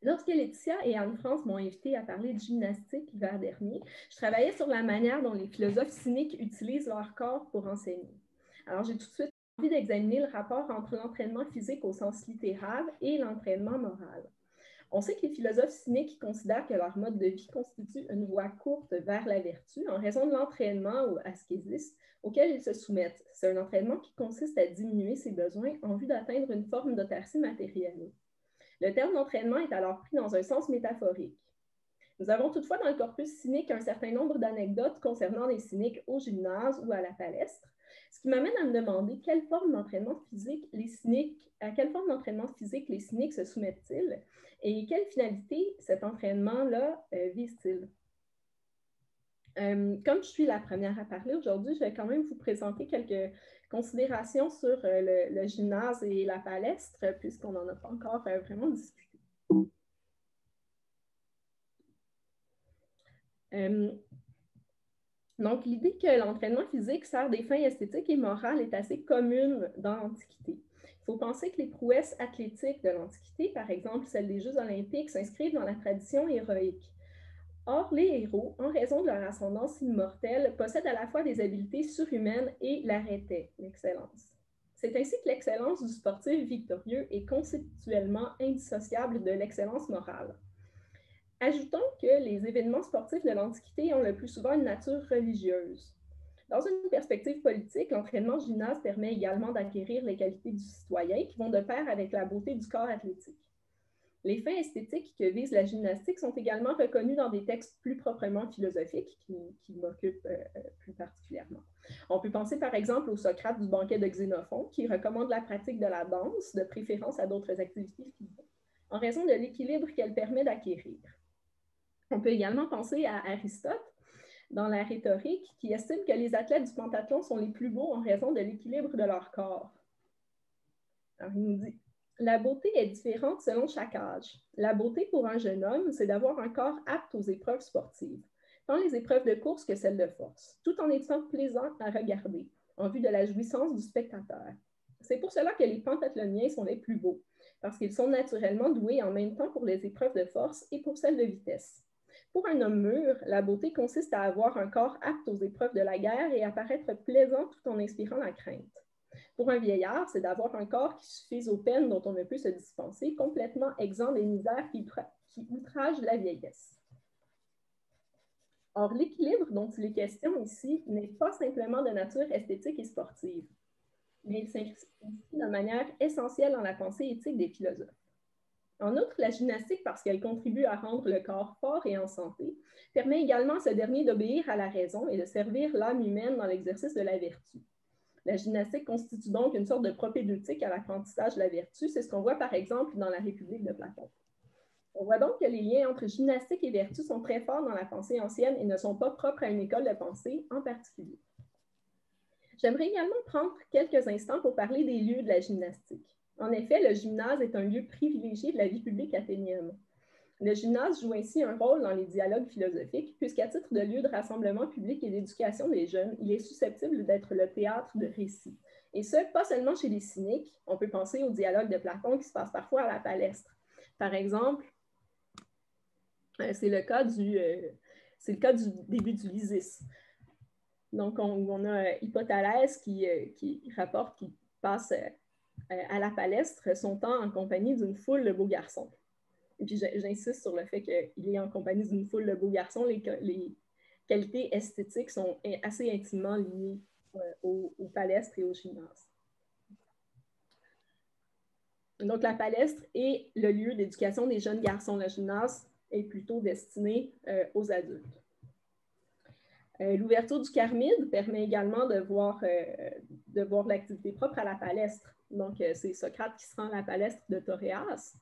Lorsque Laetitia et Anne-France m'ont invité à parler de gymnastique l'hiver dernier, je travaillais sur la manière dont les philosophes cyniques utilisent leur corps pour enseigner. Alors, j'ai tout de suite envie d'examiner le rapport entre l'entraînement physique au sens littéral et l'entraînement moral. On sait que les philosophes cyniques considèrent que leur mode de vie constitue une voie courte vers la vertu en raison de l'entraînement ou ascésis auquel ils se soumettent. C'est un entraînement qui consiste à diminuer ses besoins en vue d'atteindre une forme d'autarcie matérielle. Le terme d'entraînement est alors pris dans un sens métaphorique. Nous avons toutefois dans le corpus cynique un certain nombre d'anecdotes concernant les cyniques au gymnase ou à la palestre, ce qui m'amène à me demander à quelle forme d'entraînement physique les cyniques se soumettent-ils et quelle finalité cet entraînement-là vise-t-il. Comme je suis la première à parler aujourd'hui, je vais quand même vous présenter quelques considérations sur le gymnase et la palestre, puisqu'on n'en a pas encore vraiment discuté. Donc, l'idée que l'entraînement physique sert des fins esthétiques et morales est assez commune dans l'Antiquité. Il faut penser que les prouesses athlétiques de l'Antiquité, par exemple celles des Jeux olympiques, s'inscrivent dans la tradition héroïque. Or, les héros, en raison de leur ascendance immortelle, possèdent à la fois des habiletés surhumaines et l'arrêté, l'excellence. C'est ainsi que l'excellence du sportif victorieux est conceptuellement indissociable de l'excellence morale. Ajoutons que les événements sportifs de l'Antiquité ont le plus souvent une nature religieuse. Dans une perspective politique, l'entraînement gymnase permet également d'acquérir les qualités du citoyen qui vont de pair avec la beauté du corps athlétique. Les fins esthétiques que vise la gymnastique sont également reconnues dans des textes plus proprement philosophiques qui m'occupent plus particulièrement. On peut penser par exemple au Socrate du banquet de Xénophon qui recommande la pratique de la danse, de préférence à d'autres activités physiques, en raison de l'équilibre qu'elle permet d'acquérir. On peut également penser à Aristote dans la rhétorique qui estime que les athlètes du pentathlon sont les plus beaux en raison de l'équilibre de leur corps. Alors, il nous dit: la beauté est différente selon chaque âge. La beauté pour un jeune homme, c'est d'avoir un corps apte aux épreuves sportives, tant les épreuves de course que celles de force, tout en étant plaisant à regarder, en vue de la jouissance du spectateur. C'est pour cela que les pentathloniens sont les plus beaux, parce qu'ils sont naturellement doués en même temps pour les épreuves de force et pour celles de vitesse. Pour un homme mûr, la beauté consiste à avoir un corps apte aux épreuves de la guerre et à paraître plaisant tout en inspirant la crainte. Pour un vieillard, c'est d'avoir un corps qui suffise aux peines dont on ne peut se dispenser, complètement exempt des misères qui outragent la vieillesse. Or, l'équilibre dont il est question ici n'est pas simplement de nature esthétique et sportive, mais il s'inscrit de manière essentielle dans la pensée éthique des philosophes. En outre, la gymnastique, parce qu'elle contribue à rendre le corps fort et en santé, permet également à ce dernier d'obéir à la raison et de servir l'âme humaine dans l'exercice de la vertu. La gymnastique constitue donc une sorte de propédeutique à l'apprentissage de la vertu. C'est ce qu'on voit par exemple dans la République de Platon. On voit donc que les liens entre gymnastique et vertu sont très forts dans la pensée ancienne et ne sont pas propres à une école de pensée en particulier. J'aimerais également prendre quelques instants pour parler des lieux de la gymnastique. En effet, le gymnase est un lieu privilégié de la vie publique athénienne. Le gymnase joue ainsi un rôle dans les dialogues philosophiques, puisqu'à titre de lieu de rassemblement public et d'éducation des jeunes, il est susceptible d'être le théâtre de récits. Et ce, pas seulement chez les cyniques. On peut penser au dialogue de Platon qui se passe parfois à la palestre. Par exemple, c'est le cas du début du Lysis. Donc, on a Hippothalès qui rapporte qu'il passe à la palestre son temps en compagnie d'une foule de beaux garçons. Et puis, j'insiste sur le fait qu'il est en compagnie d'une foule de beaux garçons. Les qualités esthétiques sont assez intimement liées aux palestres et au gymnase. Donc, la palestre est le lieu d'éducation des jeunes garçons. Le gymnase est plutôt destiné aux adultes. L'ouverture du Charmide permet également de voir l'activité propre à la palestre. Donc, c'est Socrate qui se rend à la palestre de Toréas.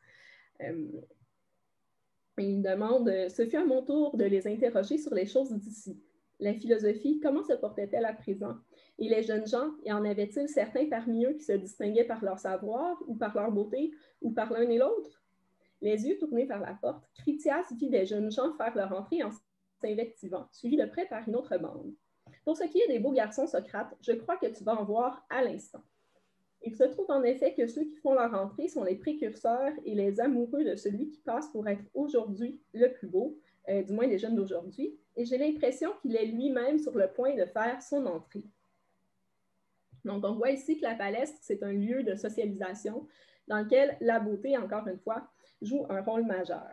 Il demande « Ce fut à mon tour de les interroger sur les choses d'ici. La philosophie, comment se portait-elle à présent? Et les jeunes gens, y en avait-il certains parmi eux qui se distinguaient par leur savoir, ou par leur beauté, ou par l'un et l'autre? » Les yeux tournés vers la porte, Critias vit des jeunes gens faire leur entrée en s'invectivant, suivi de près par une autre bande. « Pour ce qui est des beaux garçons, Socrate, je crois que tu vas en voir à l'instant. » Il se trouve en effet que ceux qui font leur entrée sont les précurseurs et les amoureux de celui qui passe pour être aujourd'hui le plus beau, du moins les jeunes d'aujourd'hui, et j'ai l'impression qu'il est lui-même sur le point de faire son entrée. Donc, on voit ici que la palestre, c'est un lieu de socialisation dans lequel la beauté, encore une fois, joue un rôle majeur.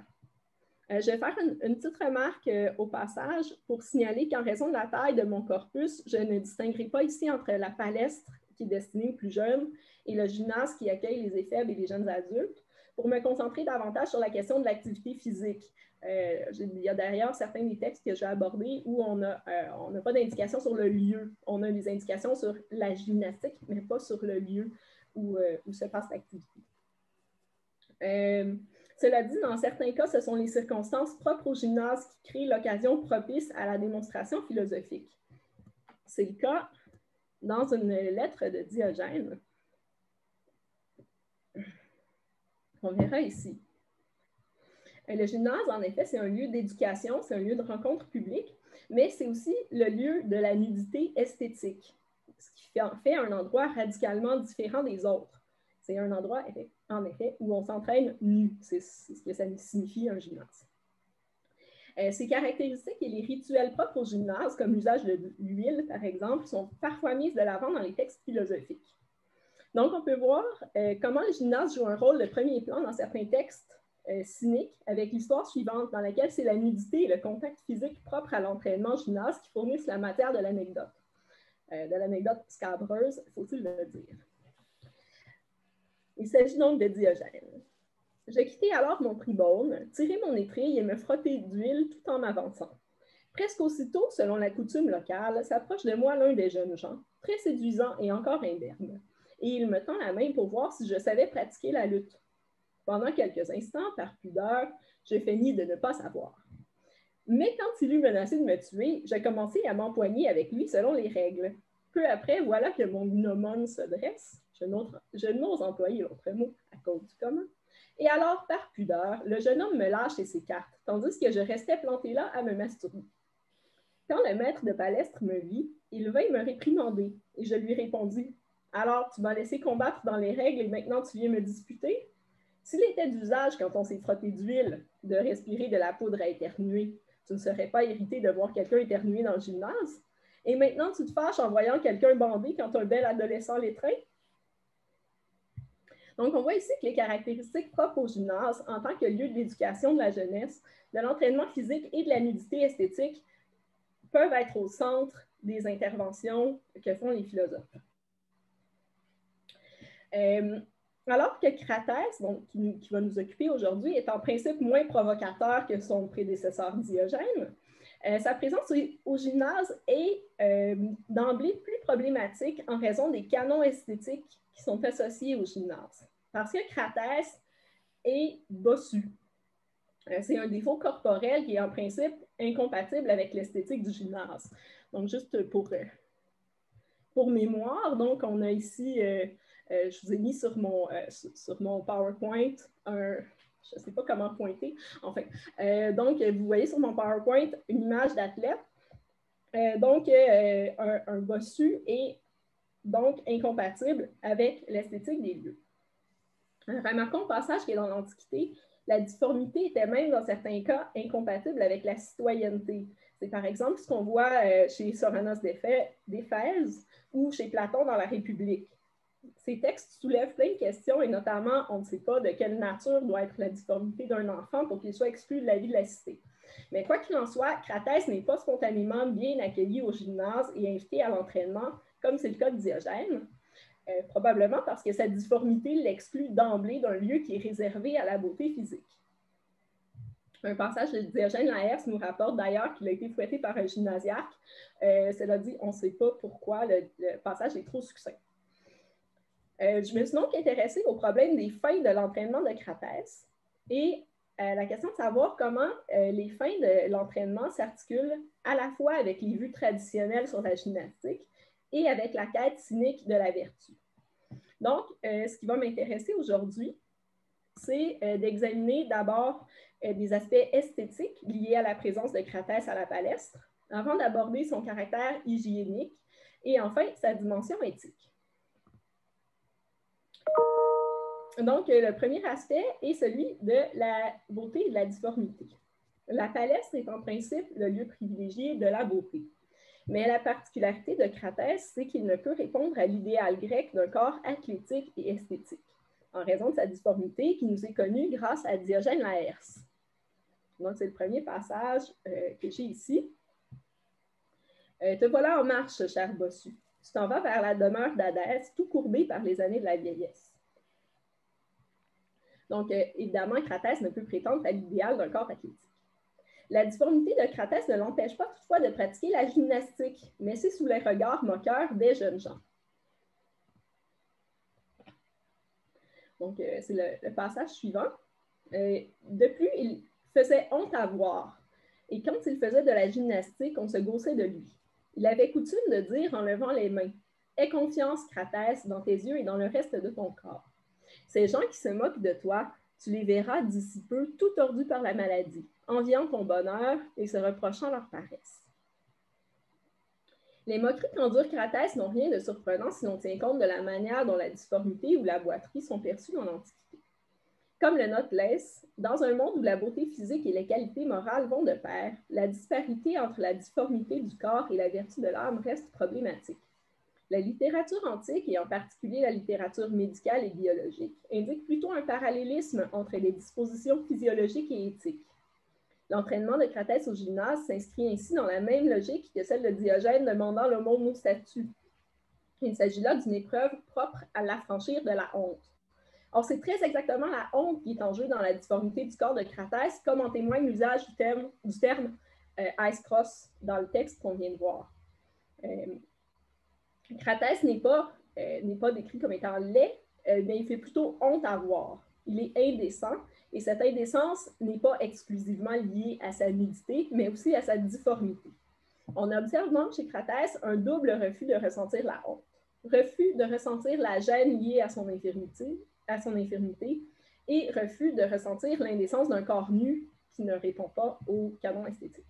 Je vais faire une petite remarque au passage pour signaler qu'en raison de la taille de mon corpus, je ne distinguerai pas ici entre la palestre qui est destinée aux plus jeunes et le gymnase qui accueille les éphèbes et les jeunes adultes, pour me concentrer davantage sur la question de l'activité physique. Il y a d'ailleurs certains des textes que j'ai abordés où on n'a pas d'indication sur le lieu. On a des indications sur la gymnastique, mais pas sur le lieu où se passe l'activité. Cela dit, dans certains cas, ce sont les circonstances propres au gymnase qui créent l'occasion propice à la démonstration philosophique. C'est le cas dans une lettre de Diogène. On verra ici. Le gymnase, en effet, c'est un lieu d'éducation, c'est un lieu de rencontre publique, mais c'est aussi le lieu de la nudité esthétique, ce qui en fait un endroit radicalement différent des autres. C'est un endroit, en effet, où on s'entraîne nu. C'est ce que ça signifie un gymnase. Ces caractéristiques et les rituels propres au gymnase, comme l'usage de l'huile, par exemple, sont parfois mises de l'avant dans les textes philosophiques. Donc, on peut voir comment le gymnase joue un rôle de premier plan dans certains textes cyniques, avec l'histoire suivante, dans laquelle c'est la nudité et le contact physique propre à l'entraînement gymnase qui fournissent la matière de l'anecdote scabreuse, faut-il le dire. Il s'agit donc de Diogène. Je quittai alors mon tribône, tirai mon étrille et me frottai d'huile tout en m'avançant. Presque aussitôt, selon la coutume locale, s'approche de moi l'un des jeunes gens, très séduisant et encore imberbe, et il me tend la main pour voir si je savais pratiquer la lutte. Pendant quelques instants, par pudeur, je feignis de ne pas savoir. Mais quand il eut menacé de me tuer, j'ai commencé à m'empoigner avec lui selon les règles. Peu après, voilà que mon gnomone se dresse, je n'ose employer l'autre mot à cause du commun, et alors, par pudeur, le jeune homme me lâche et s'écarte, tandis que je restais planté là à me masturber. Quand le maître de palestre me vit, il vint me réprimander, et je lui répondis « Alors, tu m'as laissé combattre dans les règles et maintenant tu viens me disputer? S'il était d'usage, quand on s'est frotté d'huile, de respirer de la poudre à éternuer, tu ne serais pas irrité de voir quelqu'un éternuer dans le gymnase? Et maintenant, tu te fâches en voyant quelqu'un bander quand un bel adolescent l'étreint? » Donc, on voit ici que les caractéristiques propres au gymnase, en tant que lieu d'éducation de la jeunesse, de l'entraînement physique et de la nudité esthétique, peuvent être au centre des interventions que font les philosophes. Alors que Cratès, donc, qui va nous occuper aujourd'hui, est en principe moins provocateur que son prédécesseur Diogène, sa présence au gymnase est d'emblée plus problématique en raison des canons esthétiques qui sont associés au gymnase. Parce que Cratès est bossu. C'est un défaut corporel qui est en principe incompatible avec l'esthétique du gymnase. Donc, juste pour mémoire, donc on a ici, je vous ai mis sur mon PowerPoint je ne sais pas comment pointer, enfin. Donc, vous voyez sur mon PowerPoint une image d'athlète. Un bossu est donc incompatible avec l'esthétique des lieux. Remarquons au passage que dans l'Antiquité, la difformité était même dans certains cas incompatible avec la citoyenneté. C'est par exemple ce qu'on voit chez Soranos d'Éphèse ou chez Platon dans la République. Ces textes soulèvent plein de questions et notamment, on ne sait pas de quelle nature doit être la difformité d'un enfant pour qu'il soit exclu de la vie de la cité. Mais quoi qu'il en soit, Cratès n'est pas spontanément bien accueilli au gymnase et invité à l'entraînement, comme c'est le cas de Diogène. Probablement parce que sa difformité l'exclut d'emblée d'un lieu qui est réservé à la beauté physique. Un passage de Diogène Laërce nous rapporte d'ailleurs qu'il a été fouetté par un gymnasiarque. Cela dit, on ne sait pas pourquoi, le passage est trop succinct. Je me suis donc intéressée au problème des fins de l'entraînement de Cratès et la question de savoir comment les fins de l'entraînement s'articulent à la fois avec les vues traditionnelles sur la gymnastique et avec la quête cynique de la vertu. Donc, ce qui va m'intéresser aujourd'hui, c'est d'examiner d'abord des aspects esthétiques liés à la présence de Cratès à la palestre, avant d'aborder son caractère hygiénique et enfin sa dimension éthique. Donc, le premier aspect est celui de la beauté et de la difformité. La palestre est en principe le lieu privilégié de la beauté. Mais la particularité de Cratès, c'est qu'il ne peut répondre à l'idéal grec d'un corps athlétique et esthétique, en raison de sa difformité qui nous est connue grâce à Diogène Laërce. Donc, c'est le premier passage que j'ai ici. Te voilà en marche, cher bossu. Tu t'en vas vers la demeure d'Hadès, tout courbé par les années de la vieillesse. Donc, évidemment, Cratès ne peut prétendre à l'idéal d'un corps athlétique. La difformité de Cratès ne l'empêche pas toutefois de pratiquer la gymnastique, mais c'est sous les regards moqueurs des jeunes gens. Donc, c'est le passage suivant. De plus, il faisait honte à voir. Et quand il faisait de la gymnastique, on se gaussait de lui. Il avait coutume de dire en levant les mains « Aie confiance, Cratès, dans tes yeux et dans le reste de ton corps. Ces gens qui se moquent de toi, tu les verras d'ici peu tout tordus par la maladie, enviant ton bonheur et se reprochant leur paresse. » Les moqueries qu'endure Cratès n'ont rien de surprenant si l'on tient compte de la manière dont la difformité ou la boiterie sont perçues dans l'Antiquité. Comme le note Leyss, dans un monde où la beauté physique et les qualités morales vont de pair, la disparité entre la difformité du corps et la vertu de l'âme reste problématique. La littérature antique, et en particulier la littérature médicale et biologique, indique plutôt un parallélisme entre les dispositions physiologiques et éthiques. L'entraînement de Cratès au gymnase s'inscrit ainsi dans la même logique que celle de Diogène demandant l'homo statu. Il s'agit là d'une épreuve propre à l'affranchir de la honte. Or, c'est très exactement la honte qui est en jeu dans la difformité du corps de Cratès, comme en témoigne l'usage du terme ice cross dans le texte qu'on vient de voir. Cratès n'est pas décrit comme étant laid, mais il fait plutôt honte à voir. Il est indécent, et cette indécence n'est pas exclusivement liée à sa nudité, mais aussi à sa difformité. On observe donc chez Cratès un double refus de ressentir la honte. Refus de ressentir la gêne liée à son infirmité et refus de ressentir l'indécence d'un corps nu qui ne répond pas au canon esthétique.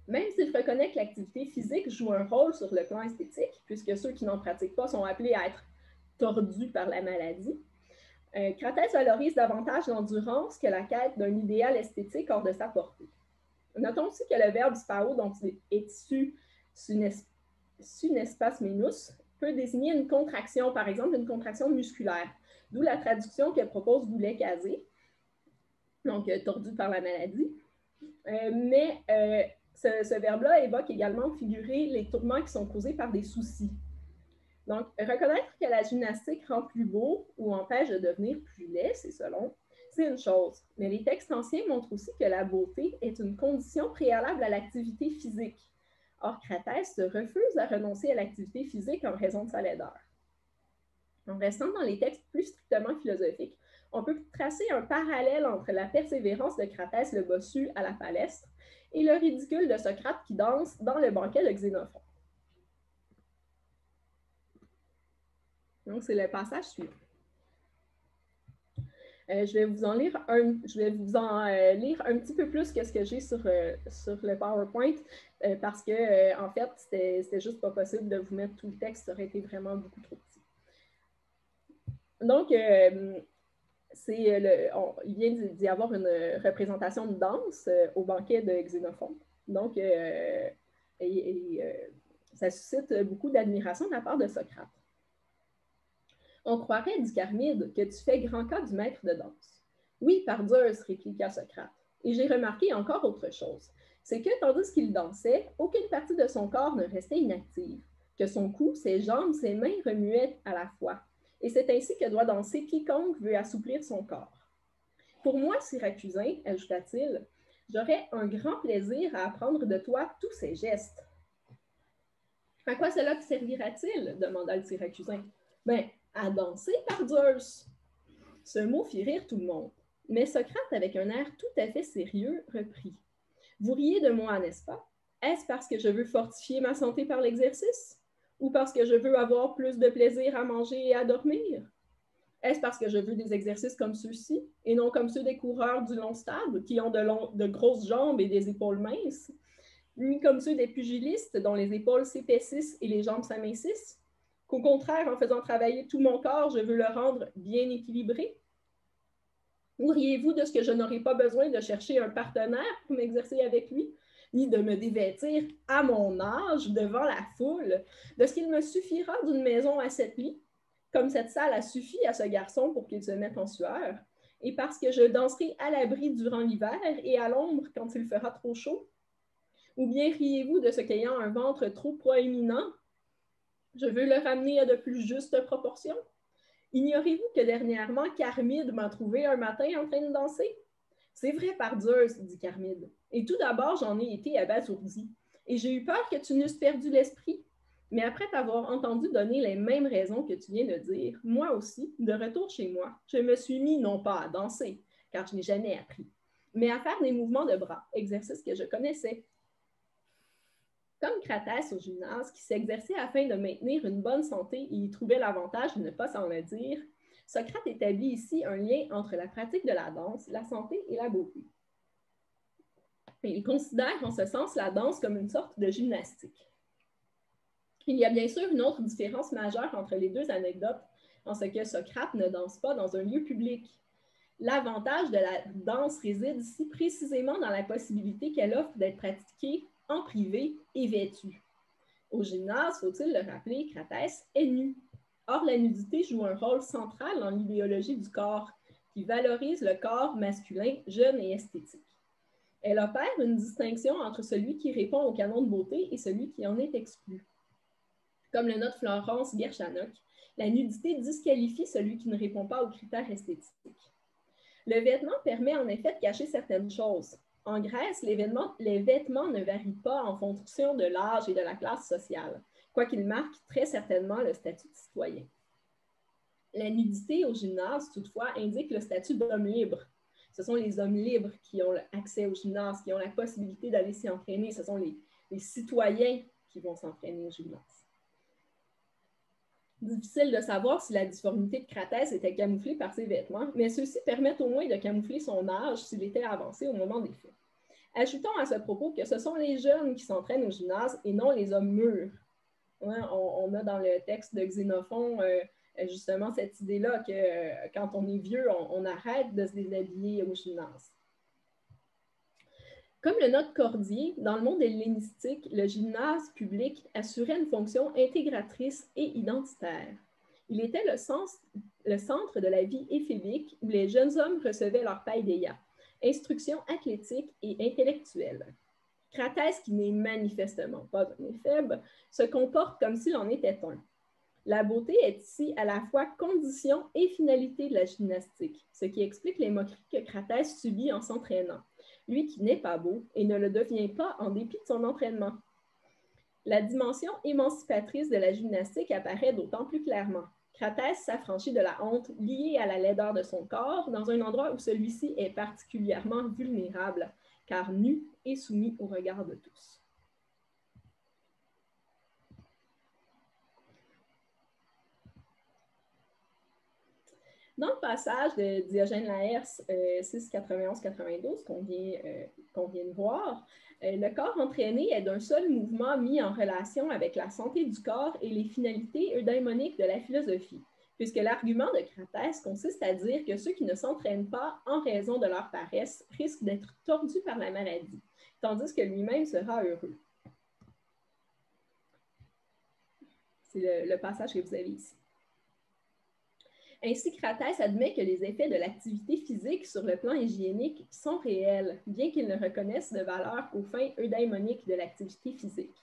Même s'il reconnaît que l'activité physique joue un rôle sur le plan esthétique, puisque ceux qui n'en pratiquent pas sont appelés à être tordus par la maladie, Cratès valorise davantage l'endurance que la quête d'un idéal esthétique hors de sa portée. Notons aussi que le verbe spao, dont il est issu sunespas-menus, peut désigner une contraction, par exemple une contraction musculaire, d'où la traduction que propose Boulay-Cazé, donc tordu par la maladie. Ce verbe-là évoque également figurer les tourments qui sont causés par des soucis. Donc, reconnaître que la gymnastique rend plus beau ou empêche de devenir plus laid, c'est une chose. Mais les textes anciens montrent aussi que la beauté est une condition préalable à l'activité physique. Or, Cratès se refuse à renoncer à l'activité physique en raison de sa laideur. En restant dans les textes plus strictement philosophiques, on peut tracer un parallèle entre la persévérance de Cratès le bossu à la palestre et le ridicule de Socrate qui danse dans le banquet de Xénophon. Donc, c'est le passage suivant. Je vais vous en lire un petit peu plus que ce que j'ai sur le PowerPoint parce que, en fait, c'était juste pas possible de vous mettre tout le texte, ça aurait été vraiment beaucoup trop petit. Donc, il vient d'y avoir une représentation de danse au banquet de Xénophon. Donc, ça suscite beaucoup d'admiration de la part de Socrate. On croirait, dit Charmide, que tu fais grand cas du maître de danse. Oui, par Zeus, répliqua Socrate. Et j'ai remarqué encore autre chose. C'est que, tandis qu'il dansait, aucune partie de son corps ne restait inactive, que son cou, ses jambes, ses mains remuaient à la fois. Et c'est ainsi que doit danser quiconque veut assouplir son corps. Pour moi, Syracusain, ajouta-t-il, j'aurais un grand plaisir à apprendre de toi tous ces gestes. À quoi cela te servira-t-il? Demanda le Syracusain. Ben, à danser par Zeus. Ce mot fit rire tout le monde. Mais Socrate, avec un air tout à fait sérieux, reprit. Vous riez de moi, n'est-ce pas? Est-ce parce que je veux fortifier ma santé par l'exercice? Ou parce que je veux avoir plus de plaisir à manger et à dormir? Est-ce parce que je veux des exercices comme ceux-ci, et non comme ceux des coureurs du long stade, qui ont de grosses jambes et des épaules minces, ni comme ceux des pugilistes, dont les épaules s'épaississent et les jambes s'amincissent? qu'au contraire, en faisant travailler tout mon corps, je veux le rendre bien équilibré? Ou riez-vous de ce que je n'aurai pas besoin de chercher un partenaire pour m'exercer avec lui, ni de me dévêtir à mon âge devant la foule, de ce qu'il me suffira d'une maison à 7 lits, comme cette salle a suffi à ce garçon pour qu'il se mette en sueur, et parce que je danserai à l'abri durant l'hiver et à l'ombre quand il fera trop chaud? Ou bien riez-vous de ce qu'ayant un ventre trop proéminent, je veux le ramener à de plus justes proportions? Ignorez-vous que dernièrement, Charmide m'a trouvé un matin en train de danser? C'est vrai par Zeus, dit Charmide. Et tout d'abord, j'en ai été abasourdi. Et j'ai eu peur que tu n'eusses perdu l'esprit. Mais après t'avoir entendu donner les mêmes raisons que tu viens de dire, moi aussi, de retour chez moi, je me suis mis non pas à danser, car je n'ai jamais appris, mais à faire des mouvements de bras, exercice que je connaissais. Comme Cratès au gymnase, qui s'exerçait afin de maintenir une bonne santé et y trouvait l'avantage de ne pas s'en le dire, Socrate établit ici un lien entre la pratique de la danse, la santé et la beauté. Et il considère en ce sens la danse comme une sorte de gymnastique. Il y a bien sûr une autre différence majeure entre les deux anecdotes, en ce que Socrate ne danse pas dans un lieu public. L'avantage de la danse réside ici précisément dans la possibilité qu'elle offre d'être pratiquée en privé et vêtue. Au gymnase, faut-il le rappeler, Cratès est nu. Or, la nudité joue un rôle central dans l'idéologie du corps, qui valorise le corps masculin jeune et esthétique. Elle opère une distinction entre celui qui répond au canon de beauté et celui qui en est exclu. Comme le note Florence Guerchanock, la nudité disqualifie celui qui ne répond pas aux critères esthétiques. Le vêtement permet en effet de cacher certaines choses. En Grèce, les vêtements ne varient pas en fonction de l'âge et de la classe sociale, quoiqu'ils marquent très certainement le statut de citoyen. La nudité au gymnase, toutefois, indique le statut d'homme libre. Ce sont les hommes libres qui ont accès au gymnase, qui ont la possibilité d'aller s'y entraîner. Ce sont les citoyens qui vont s'entraîner au gymnase. Difficile de savoir si la difformité de Cratès était camouflée par ses vêtements, mais ceux-ci permettent au moins de camoufler son âge s'il était avancé au moment des faits. Ajoutons à ce propos que ce sont les jeunes qui s'entraînent au gymnase et non les hommes mûrs. On a dans le texte de Xénophon justement cette idée-là que quand on est vieux, on arrête de se déshabiller au gymnase. Comme le note Cordier, dans le monde hellénistique, le gymnase public assurait une fonction intégratrice et identitaire. Il était le centre de la vie éphébique où les jeunes hommes recevaient leur paideia, instruction athlétique et intellectuelle. Cratès, qui n'est manifestement pas un éphèbe, se comporte comme s'il en était un. La beauté est ici à la fois condition et finalité de la gymnastique, ce qui explique les moqueries que Cratès subit en s'entraînant, lui qui n'est pas beau et ne le devient pas en dépit de son entraînement. La dimension émancipatrice de la gymnastique apparaît d'autant plus clairement. Cratès s'affranchit de la honte liée à la laideur de son corps dans un endroit où celui-ci est particulièrement vulnérable, car nu et soumis au regard de tous. Dans le passage de Diogène Laërce 691-92 qu'on vient de voir, le corps entraîné est d'un seul mouvement mis en relation avec la santé du corps et les finalités eudaimoniques de la philosophie, puisque l'argument de Cratès consiste à dire que ceux qui ne s'entraînent pas en raison de leur paresse risquent d'être tordus par la maladie, tandis que lui-même sera heureux. C'est le passage que vous avez ici. Ainsi, Cratès admet que les effets de l'activité physique sur le plan hygiénique sont réels, bien qu'il ne reconnaisse de valeur qu'aux fins eudaimoniques de l'activité physique.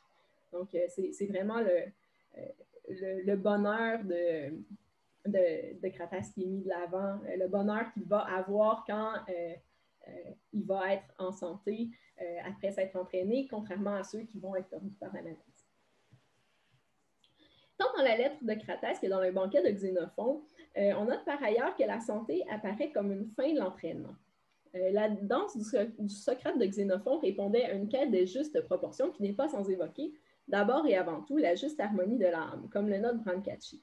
Donc, c'est vraiment le bonheur de Cratès qui est mis de l'avant, le bonheur qu'il va avoir quand il va être en santé après s'être entraîné, contrairement à ceux qui vont être tordus par la maladie. Tant dans la lettre de Cratès que dans le banquet de Xénophon, on note par ailleurs que la santé apparaît comme une fin de l'entraînement. La danse du Socrate de Xénophon répondait à une quête de juste proportion qui n'est pas sans évoquer, d'abord et avant tout, la juste harmonie de l'âme, comme le note Brancacci.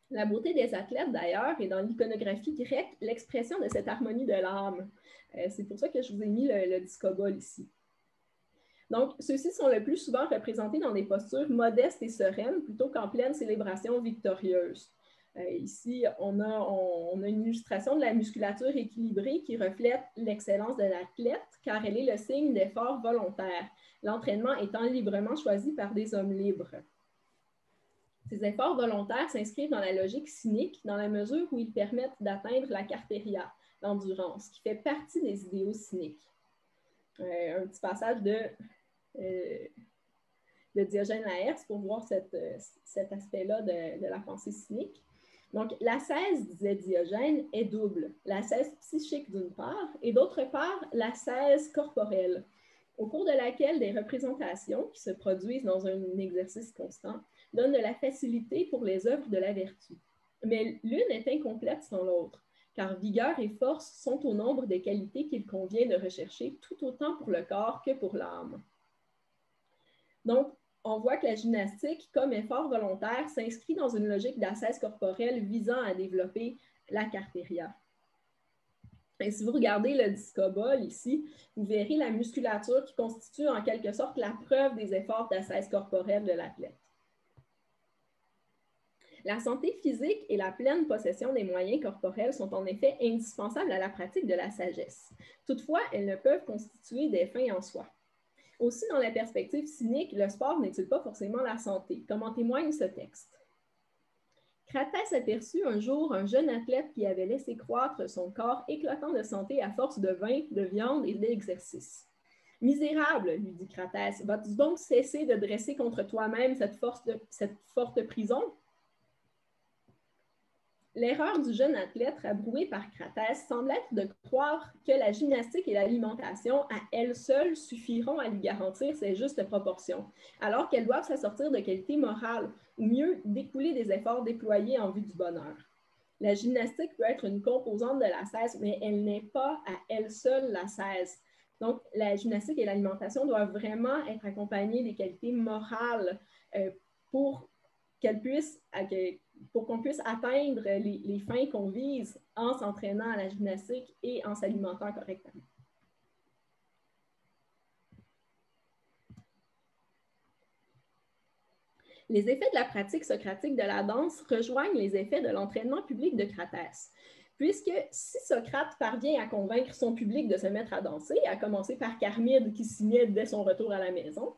La beauté des athlètes, d'ailleurs, est dans l'iconographie grecque l'expression de cette harmonie de l'âme. C'est pour ça que je vous ai mis le discobole ici. Donc, ceux-ci sont le plus souvent représentés dans des postures modestes et sereines plutôt qu'en pleine célébration victorieuse. Ici, on a une illustration de la musculature équilibrée qui reflète l'excellence de l'athlète car elle est le signe d'efforts volontaires, l'entraînement étant librement choisi par des hommes libres. Ces efforts volontaires s'inscrivent dans la logique cynique dans la mesure où ils permettent d'atteindre la cartéria, l'endurance, qui fait partie des idéaux cyniques. Un petit passage de Diogène Laërce pour voir cet aspect-là de la pensée cynique. Donc, l'ascèse, disait Diogène, est double. L'ascèse psychique d'une part et d'autre part, l'ascèse corporelle, au cours de laquelle des représentations qui se produisent dans un exercice constant donnent de la facilité pour les œuvres de la vertu. Mais l'une est incomplète sans l'autre, car vigueur et force sont au nombre des qualités qu'il convient de rechercher tout autant pour le corps que pour l'âme. Donc, on voit que la gymnastique, comme effort volontaire, s'inscrit dans une logique d'ascèse corporelle visant à développer la cartéria. Et si vous regardez le discobol ici, vous verrez la musculature qui constitue en quelque sorte la preuve des efforts d'ascèse corporelle de l'athlète. La santé physique et la pleine possession des moyens corporels sont en effet indispensables à la pratique de la sagesse. Toutefois, elles ne peuvent constituer des fins en soi. Aussi, dans la perspective cynique, le sport n'est-il pas forcément la santé, comme en témoigne ce texte. Cratès aperçut un jour un jeune athlète qui avait laissé croître son corps éclatant de santé à force de vin, de viande et d'exercice. « Misérable, lui dit Cratès, vas-tu donc cesser de dresser contre toi-même cette forte prison? » L'erreur du jeune athlète rabroué par Cratès semble être de croire que la gymnastique et l'alimentation à elles seules suffiront à lui garantir ses justes proportions, alors qu'elles doivent s'assortir de qualités morales, ou mieux, découler des efforts déployés en vue du bonheur. La gymnastique peut être une composante de l'ascèse, mais elle n'est pas à elle seule l'ascèse. Donc, la gymnastique et l'alimentation doivent vraiment être accompagnées des qualités morales pour qu'on puisse atteindre les fins qu'on vise en s'entraînant à la gymnastique et en s'alimentant correctement. Les effets de la pratique socratique de la danse rejoignent les effets de l'entraînement public de Cratès, puisque si Socrate parvient à convaincre son public de se mettre à danser, à commencer par Charmide qui signait dès son retour à la maison,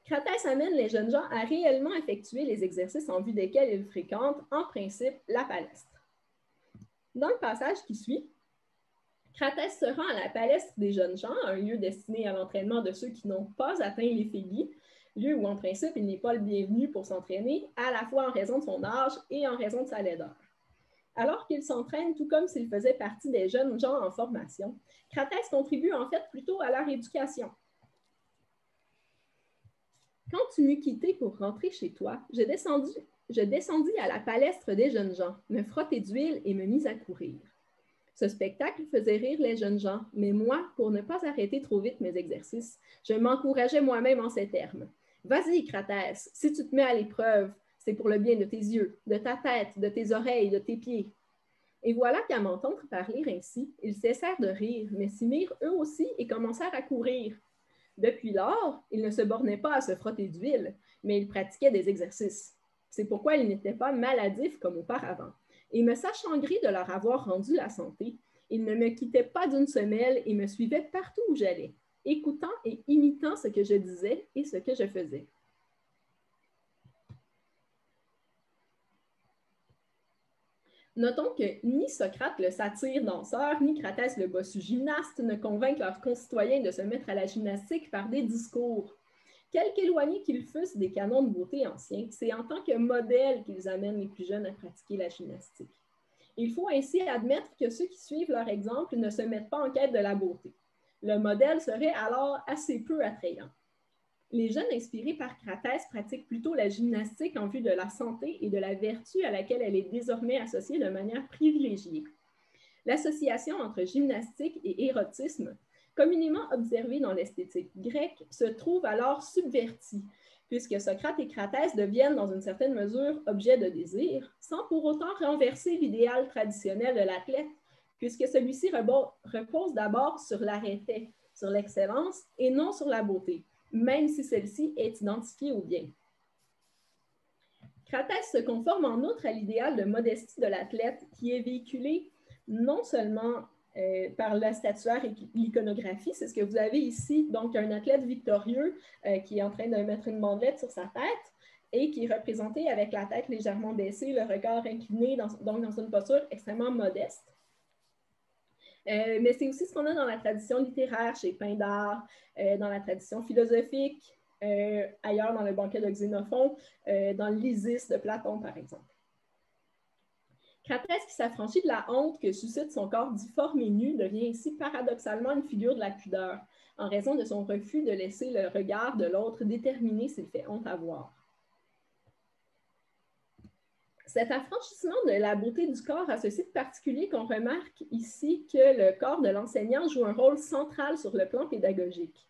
Cratès amène les jeunes gens à réellement effectuer les exercices en vue desquels ils fréquentent, en principe, la palestre. Dans le passage qui suit, Cratès se rend à la palestre des jeunes gens, un lieu destiné à l'entraînement de ceux qui n'ont pas atteint l'éphégie, lieu où, en principe, il n'est pas le bienvenu pour s'entraîner, à la fois en raison de son âge et en raison de sa laideur. Alors qu'il s'entraîne tout comme s'il faisait partie des jeunes gens en formation, Cratès contribue en fait plutôt à leur éducation. Quand tu m'eus quitté pour rentrer chez toi, je descendis à la palestre des jeunes gens, me frotter d'huile et me mis à courir. Ce spectacle faisait rire les jeunes gens, mais moi, pour ne pas arrêter trop vite mes exercices, je m'encourageais moi-même en ces termes. « Vas-y, Cratès, si tu te mets à l'épreuve, c'est pour le bien de tes yeux, de ta tête, de tes oreilles, de tes pieds. » Et voilà qu'à m'entendre parler ainsi, ils cessèrent de rire, mais s'y mirent eux aussi et commencèrent à courir. Depuis lors, ils ne se bornaient pas à se frotter d'huile, mais ils pratiquaient des exercices. C'est pourquoi ils n'étaient pas maladifs comme auparavant. Et me sachant gré de leur avoir rendu la santé, ils ne me quittaient pas d'une semelle et me suivaient partout où j'allais, écoutant et imitant ce que je disais et ce que je faisais. Notons que ni Socrate le satyre danseur, ni Cratès le bossu gymnaste ne convainquent leurs concitoyens de se mettre à la gymnastique par des discours. Quelque éloignés qu'ils fussent des canons de beauté anciens, c'est en tant que modèle qu'ils amènent les plus jeunes à pratiquer la gymnastique. Il faut ainsi admettre que ceux qui suivent leur exemple ne se mettent pas en quête de la beauté. Le modèle serait alors assez peu attrayant. Les jeunes inspirés par Cratès pratiquent plutôt la gymnastique en vue de la santé et de la vertu à laquelle elle est désormais associée de manière privilégiée. L'association entre gymnastique et érotisme, communément observée dans l'esthétique grecque, se trouve alors subvertie, puisque Socrate et Cratès deviennent dans une certaine mesure objets de désir, sans pour autant renverser l'idéal traditionnel de l'athlète, puisque celui-ci repose d'abord sur l'arrêté, sur l'excellence et non sur la beauté. même si celle-ci est identifiée au bien. Cratès se conforme en outre à l'idéal de modestie de l'athlète qui est véhiculé non seulement par la statuaire et l'iconographie, c'est ce que vous avez ici, donc un athlète victorieux qui est en train de mettre une bandelette sur sa tête et qui est représenté avec la tête légèrement baissée, le regard incliné, donc dans une posture extrêmement modeste. Mais c'est aussi ce qu'on a dans la tradition littéraire, chez Pindare, dans la tradition philosophique, ailleurs dans le banquet de Xénophon, dans l'Isis de Platon, par exemple. Cratès, qui s'affranchit de la honte que suscite son corps difforme et nu, devient ici paradoxalement une figure de la pudeur, en raison de son refus de laisser le regard de l'autre déterminer s'il fait honte à voir. Cet affranchissement de la beauté du corps a ceci de particulier qu'on remarque ici que le corps de l'enseignant joue un rôle central sur le plan pédagogique.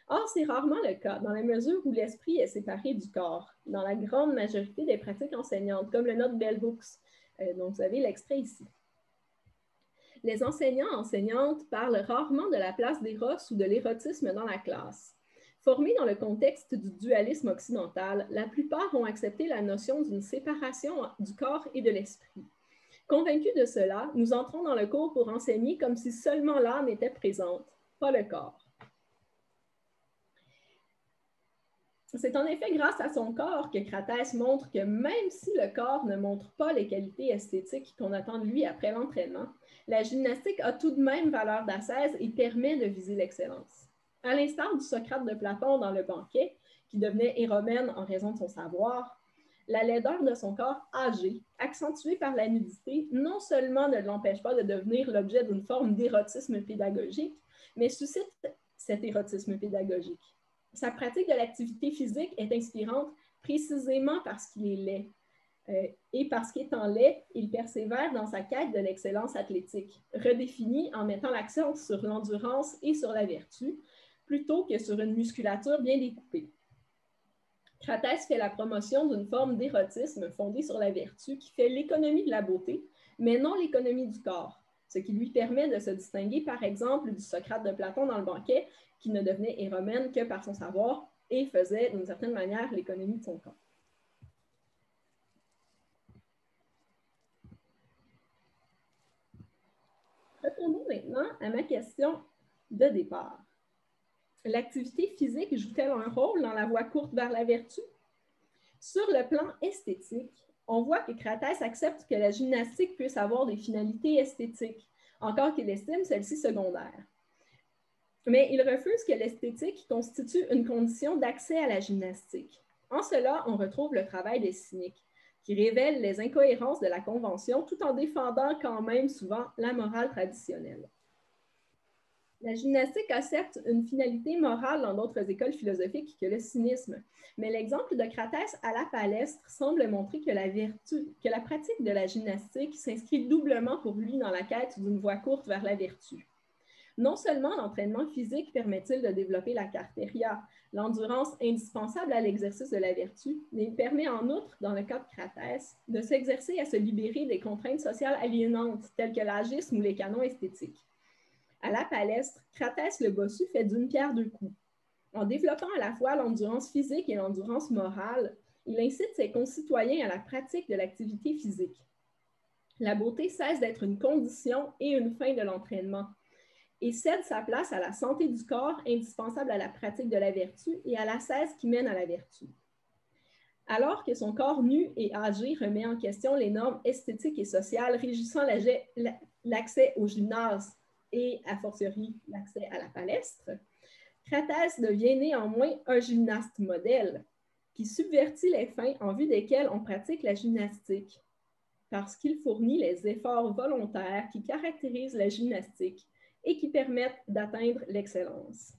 Or, c'est rarement le cas, dans la mesure où l'esprit est séparé du corps, dans la grande majorité des pratiques enseignantes, comme le note Bell Hooks. Donc, vous avez l'extrait ici. Les enseignants-enseignantes parlent rarement de la place d'éros ou de l'érotisme dans la classe. Formés dans le contexte du dualisme occidental, la plupart ont accepté la notion d'une séparation du corps et de l'esprit. Convaincus de cela, nous entrons dans le cours pour enseigner comme si seulement l'âme était présente, pas le corps. C'est en effet grâce à son corps que Cratès montre que même si le corps ne montre pas les qualités esthétiques qu'on attend de lui après l'entraînement, la gymnastique a tout de même valeur d'ascèse et permet de viser l'excellence. À l'instar du Socrate de Platon dans le banquet, qui devenait éromène en raison de son savoir, la laideur de son corps âgé, accentuée par la nudité, non seulement ne l'empêche pas de devenir l'objet d'une forme d'érotisme pédagogique, mais suscite cet érotisme pédagogique. Sa pratique de l'activité physique est inspirante précisément parce qu'il est laid. Et parce qu'étant laid, il persévère dans sa quête de l'excellence athlétique, redéfinie en mettant l'accent sur l'endurance et sur la vertu, plutôt que sur une musculature bien découpée. Cratès fait la promotion d'une forme d'érotisme fondée sur la vertu qui fait l'économie de la beauté, mais non l'économie du corps, ce qui lui permet de se distinguer, par exemple, du Socrate de Platon dans le banquet, qui ne devenait éromène que par son savoir et faisait, d'une certaine manière, l'économie de son corps. Retournons maintenant à ma question de départ. L'activité physique joue-t-elle un rôle dans la voie courte vers la vertu? Sur le plan esthétique, on voit que Cratès accepte que la gymnastique puisse avoir des finalités esthétiques, encore qu'il estime celles-ci secondaires. Mais il refuse que l'esthétique constitue une condition d'accès à la gymnastique. En cela, on retrouve le travail des cyniques, qui révèle les incohérences de la convention tout en défendant quand même souvent la morale traditionnelle. La gymnastique a certes une finalité morale dans d'autres écoles philosophiques que le cynisme, mais l'exemple de Cratès à la Palestre semble montrer que la pratique de la gymnastique s'inscrit doublement pour lui dans la quête d'une voie courte vers la vertu. Non seulement l'entraînement physique permet-il de développer la cartéria, l'endurance indispensable à l'exercice de la vertu, mais il permet en outre, dans le cas de Cratès, de s'exercer à se libérer des contraintes sociales aliénantes, telles que l'agisme ou les canons esthétiques. À la Palestre, Cratès le bossu fait d'une pierre deux coups. En développant à la fois l'endurance physique et l'endurance morale, il incite ses concitoyens à la pratique de l'activité physique. La beauté cesse d'être une condition et une fin de l'entraînement, et cède sa place à la santé du corps indispensable à la pratique de la vertu et à l'ascèse qui mène à la vertu. Alors que son corps nu et âgé remet en question les normes esthétiques et sociales régissant l'accès au gymnase et, a fortiori, l'accès à la palestre, Cratès devient néanmoins un gymnaste modèle qui subvertit les fins en vue desquelles on pratique la gymnastique, parce qu'il fournit les efforts volontaires qui caractérisent la gymnastique et qui permettent d'atteindre l'excellence.